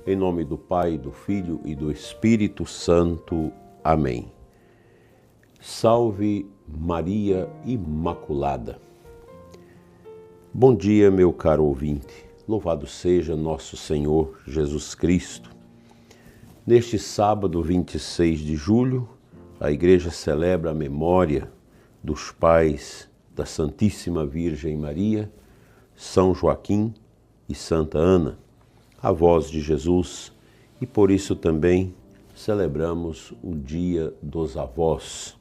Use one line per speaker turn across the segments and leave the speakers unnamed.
Em nome do Pai, do Filho e do Espírito Santo. Amém. Salve Maria Imaculada. Bom dia, meu caro ouvinte. Louvado seja nosso Senhor Jesus Cristo. Neste sábado 26 de julho, a Igreja celebra a memória dos pais da Santíssima Virgem Maria, São Joaquim e Santa Ana, avós de Jesus, e por isso também celebramos o Dia dos Avós.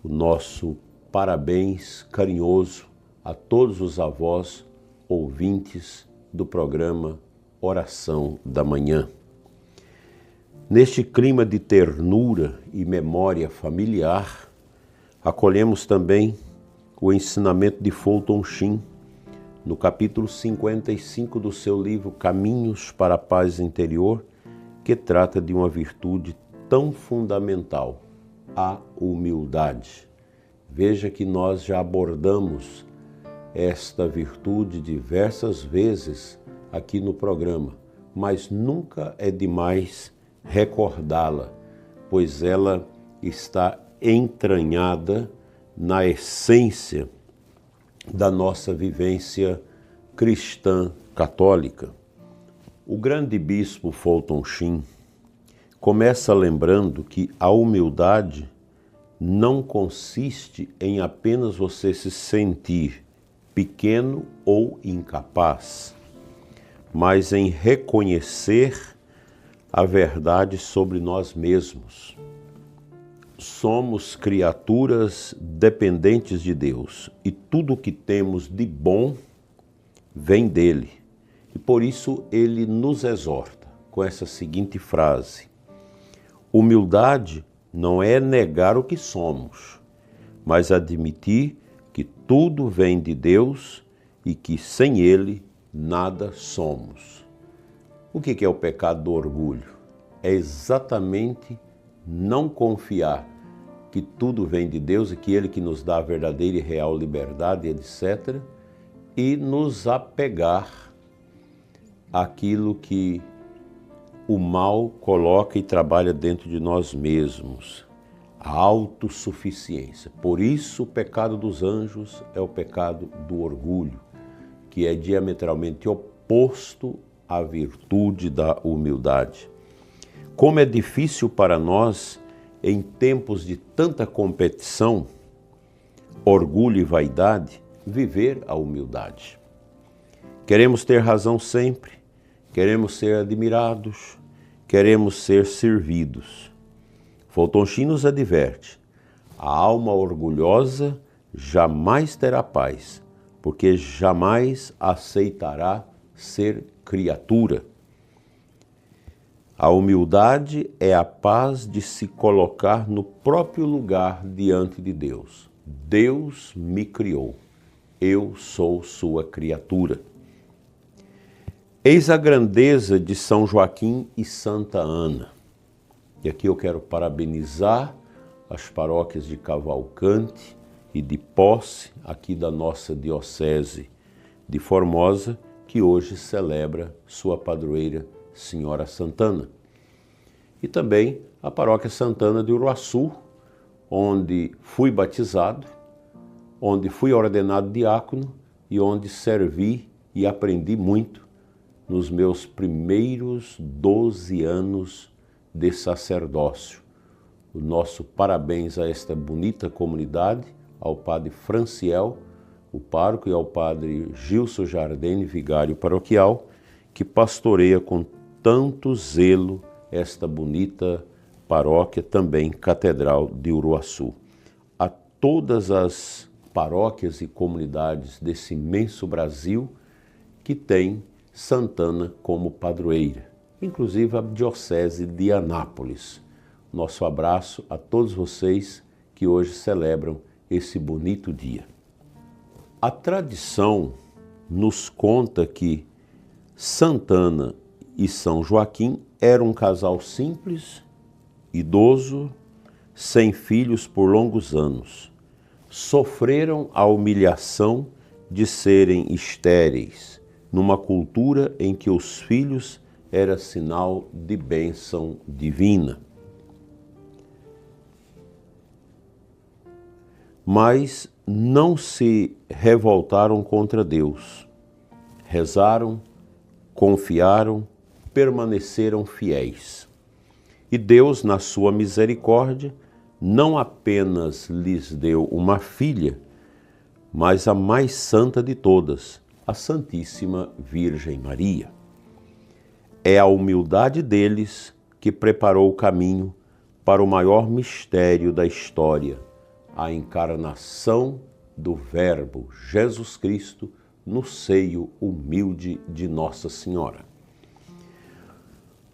O nosso parabéns carinhoso a todos os avós ouvintes do programa Oração da Manhã. Neste clima de ternura e memória familiar, acolhemos também o ensinamento de Fulton Sheen, no capítulo 55 do seu livro Caminhos para a Paz Interior, que trata de uma virtude tão fundamental, a humildade. Veja que nós já abordamos esta virtude diversas vezes aqui no programa, mas nunca é demais recordá-la, pois ela está entranhada na essência da nossa vivência cristã católica. O grande bispo Fulton Sheen começa lembrando que a humildade não consiste em apenas você se sentir pequeno ou incapaz, mas em reconhecer a verdade sobre nós mesmos. Somos criaturas dependentes de Deus e tudo o que temos de bom vem dele. E por isso ele nos exorta com essa seguinte frase: humildade não é negar o que somos, mas admitir que tudo vem de Deus e que sem ele nada somos. O que é o pecado do orgulho? É exatamente não confiar que tudo vem de Deus e que Ele que nos dá a verdadeira e real liberdade, etc., e nos apegar àquilo que o mal coloca e trabalha dentro de nós mesmos, a autossuficiência. Por isso o pecado dos anjos é o pecado do orgulho, que é diametralmente oposto à virtude da humildade. Como é difícil para nós, em tempos de tanta competição, orgulho e vaidade, viver a humildade. Queremos ter razão sempre, queremos ser admirados, queremos ser servidos. Fulton Sheen nos adverte: a alma orgulhosa jamais terá paz, porque jamais aceitará ser criatura. A humildade é a paz de se colocar no próprio lugar diante de Deus. Deus me criou, eu sou sua criatura. Eis a grandeza de São Joaquim e Santa Ana. E aqui eu quero parabenizar as paróquias de Cavalcante e de Posse, aqui da nossa diocese de Formosa, que hoje celebra sua padroeira, Senhora Santana. E também a paróquia Santana de Uruaçu, onde fui batizado, onde fui ordenado diácono e onde servi e aprendi muito nos meus primeiros 12 anos de sacerdócio. O nosso parabéns a esta bonita comunidade, ao padre Franciel, o pároco, e ao padre Gilson Jardine, vigário paroquial, que pastoreia com tanto zelo esta bonita paróquia, também Catedral de Uruaçu. A todas as paróquias e comunidades desse imenso Brasil que tem Santana como padroeira, inclusive a Diocese de Anápolis. Nosso abraço a todos vocês que hoje celebram esse bonito dia. A tradição nos conta que Santana e São Joaquim eram um casal simples, idoso, sem filhos por longos anos. Sofreram a humilhação de serem estéreis, numa cultura em que os filhos era sinal de bênção divina. Mas não se revoltaram contra Deus. Rezaram, confiaram, permaneceram fiéis. E Deus, na sua misericórdia, não apenas lhes deu uma filha, mas a mais santa de todas, a Santíssima Virgem Maria. É a humildade deles que preparou o caminho para o maior mistério da história, a encarnação do Verbo Jesus Cristo no seio humilde de Nossa Senhora.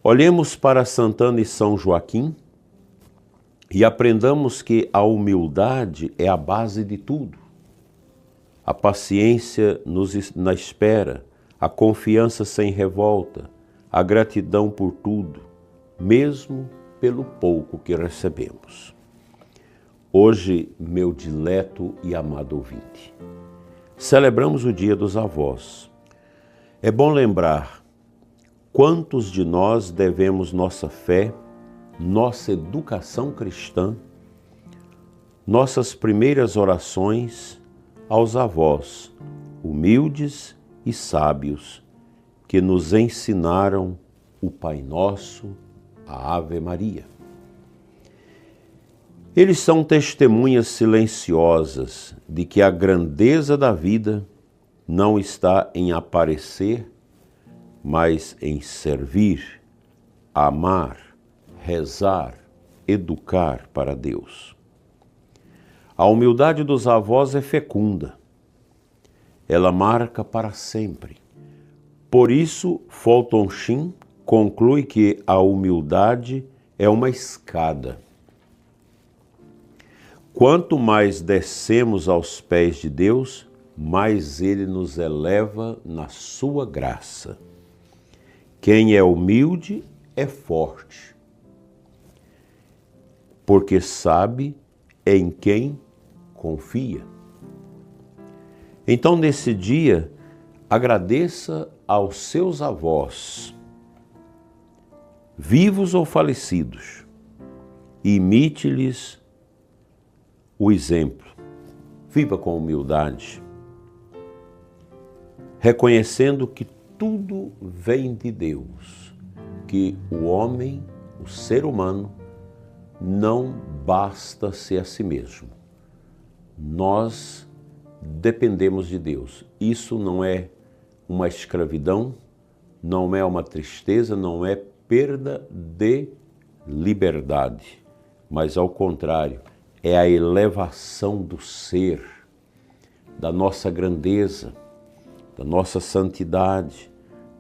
Olhemos para Santana e São Joaquim e aprendamos que a humildade é a base de tudo. A paciência na espera, a confiança sem revolta, a gratidão por tudo, mesmo pelo pouco que recebemos. Hoje, meu dileto e amado ouvinte, celebramos o Dia dos Avós. É bom lembrar quantos de nós devemos nossa fé, nossa educação cristã, nossas primeiras orações aos avós, humildes e sábios, que nos ensinaram o Pai Nosso, a Ave Maria. Eles são testemunhas silenciosas de que a grandeza da vida não está em aparecer, mas em servir, amar, rezar, educar para Deus. A humildade dos avós é fecunda. Ela marca para sempre. Por isso, Fulton Sheen conclui que a humildade é uma escada. Quanto mais descemos aos pés de Deus, mais Ele nos eleva na sua graça. Quem é humilde é forte, porque sabe em quem confia. Então, nesse dia, agradeça aos seus avós, vivos ou falecidos, e imite-lhes o exemplo. Viva com humildade, reconhecendo que tudo vem de Deus, que o homem, o ser humano, não basta ser a si mesmo. Nós dependemos de Deus. Isso não é uma escravidão, não é uma tristeza, não é perda de liberdade, mas ao contrário, é a elevação do ser, da nossa grandeza, da nossa santidade,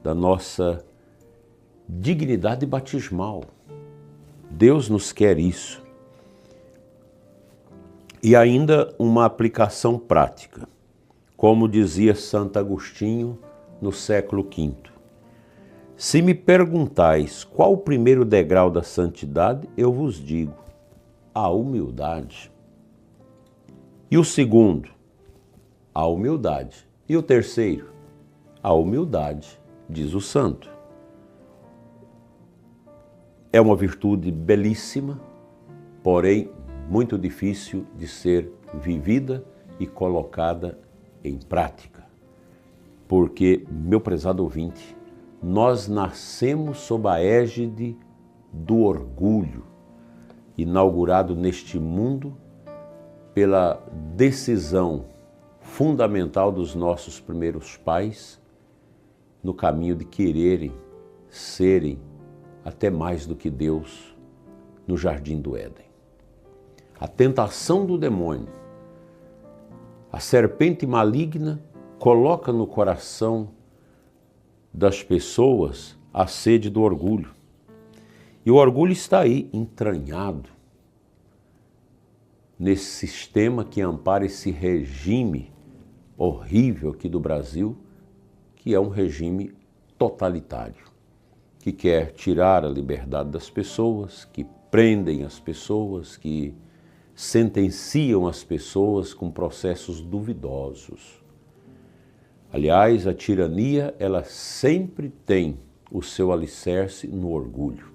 da nossa dignidade batismal. Deus nos quer isso. E ainda uma aplicação prática, como dizia Santo Agostinho no século V. Se me perguntais qual o primeiro degrau da santidade, eu vos digo, a humildade. E o segundo, a humildade. E o terceiro, a humildade, diz o santo. É uma virtude belíssima, porém muito difícil de ser vivida e colocada em prática. Porque, meu prezado ouvinte, nós nascemos sob a égide do orgulho, inaugurado neste mundo pela decisão fundamental dos nossos primeiros pais no caminho de quererem serem até mais do que Deus no jardim do Éden. A tentação do demônio, a serpente maligna, coloca no coração das pessoas a sede do orgulho. E o orgulho está aí, entranhado, nesse sistema que ampara esse regime horrível aqui do Brasil, que é um regime totalitário, que quer tirar a liberdade das pessoas, que prendem as pessoas, que sentenciam as pessoas com processos duvidosos. Aliás, a tirania, ela sempre tem o seu alicerce no orgulho.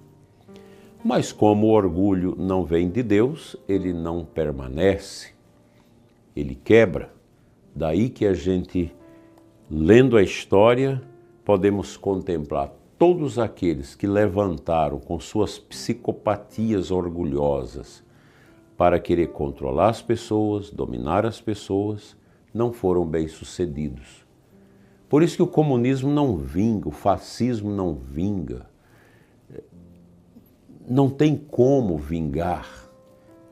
Mas como o orgulho não vem de Deus, ele não permanece, ele quebra. Daí que a gente, lendo a história, podemos contemplar todos aqueles que levantaram com suas psicopatias orgulhosas para querer controlar as pessoas, dominar as pessoas, não foram bem-sucedidos. Por isso que o comunismo não vinga, o fascismo não vinga. Não tem como vingar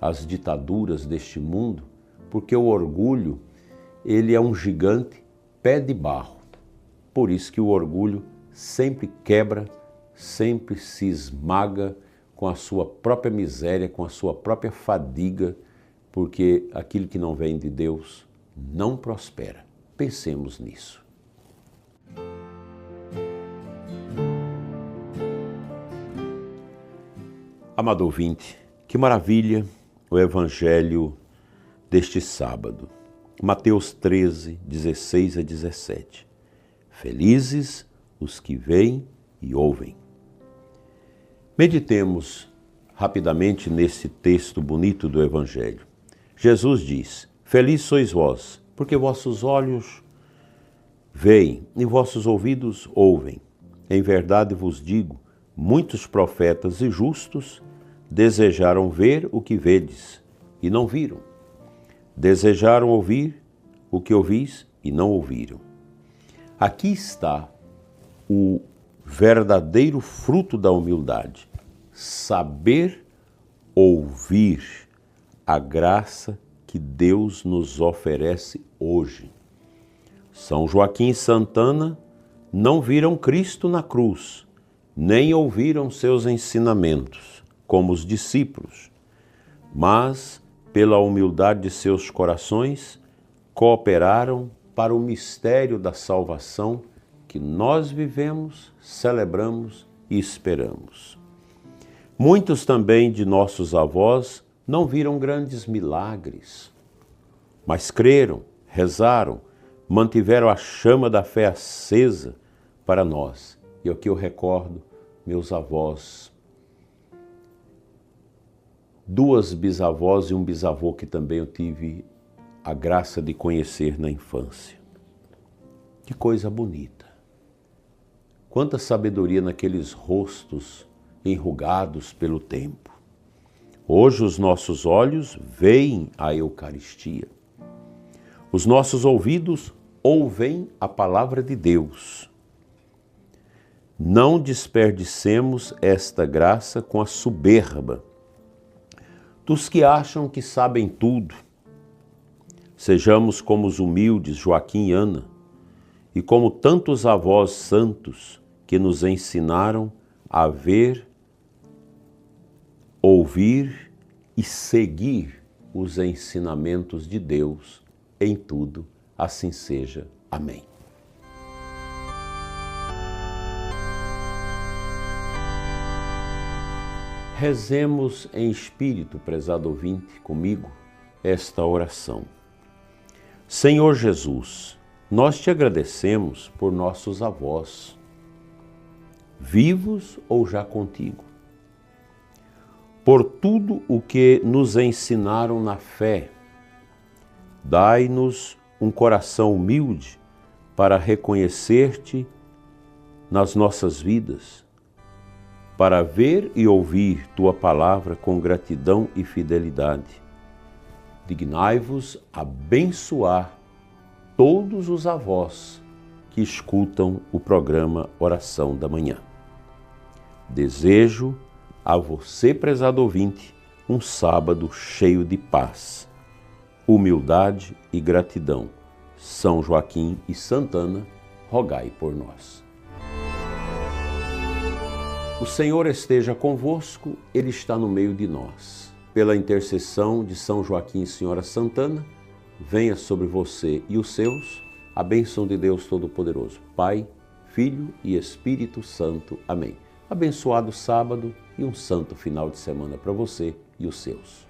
as ditaduras deste mundo, porque o orgulho, ele é um gigante pé de barro. Por isso que o orgulho sempre quebra, sempre se esmaga com a sua própria miséria, com a sua própria fadiga, porque aquilo que não vem de Deus não prospera. Pensemos nisso. Amado ouvinte, que maravilha o Evangelho deste sábado. Mateus 13, 16 a 17. Felizes os que veem e ouvem. Meditemos rapidamente nesse texto bonito do Evangelho. Jesus diz: Felizes sois vós, porque vossos olhos veem e vossos ouvidos ouvem. Em verdade vos digo, muitos profetas e justos desejaram ver o que vedes e não viram. Desejaram ouvir o que ouvis e não ouviram. Aqui está o verdadeiro fruto da humildade. Saber ouvir a graça que Deus nos oferece hoje. São Joaquim e Santana não viram Cristo na cruz, nem ouviram seus ensinamentos, como os discípulos, mas, pela humildade de seus corações, cooperaram para o mistério da salvação que nós vivemos, celebramos e esperamos. Muitos também de nossos avós não viram grandes milagres, mas creram, rezaram, mantiveram a chama da fé acesa para nós. E aqui eu recordo meus avós, 2 bisavós e um bisavô que também eu tive a graça de conhecer na infância. Que coisa bonita! Quanta sabedoria naqueles rostos enrugados pelo tempo. Hoje os nossos olhos veem a Eucaristia. Os nossos ouvidos ouvem a palavra de Deus. Não desperdicemos esta graça com a soberba dos que acham que sabem tudo. Sejamos como os humildes Joaquim e Ana, e como tantos avós santos que nos ensinaram a ver, ouvir e seguir os ensinamentos de Deus em tudo. Assim seja. Amém. Rezemos em espírito, prezado ouvinte, comigo, esta oração. Senhor Jesus, nós te agradecemos por nossos avós, vivos ou já contigo, por tudo o que nos ensinaram na fé. Dai-nos um coração humilde para reconhecer-te nas nossas vidas, para ver e ouvir tua palavra com gratidão e fidelidade. Dignai-vos abençoar todos os avós que escutam o programa Oração da Manhã. Desejo a você, prezado ouvinte, um sábado cheio de paz, humildade e gratidão. São Joaquim e Santana, rogai por nós. O Senhor esteja convosco, Ele está no meio de nós. Pela intercessão de São Joaquim e Senhora Santana, venha sobre você e os seus a bênção de Deus Todo-Poderoso, Pai, Filho e Espírito Santo. Amém. Abençoado sábado e um santo final de semana para você e os seus.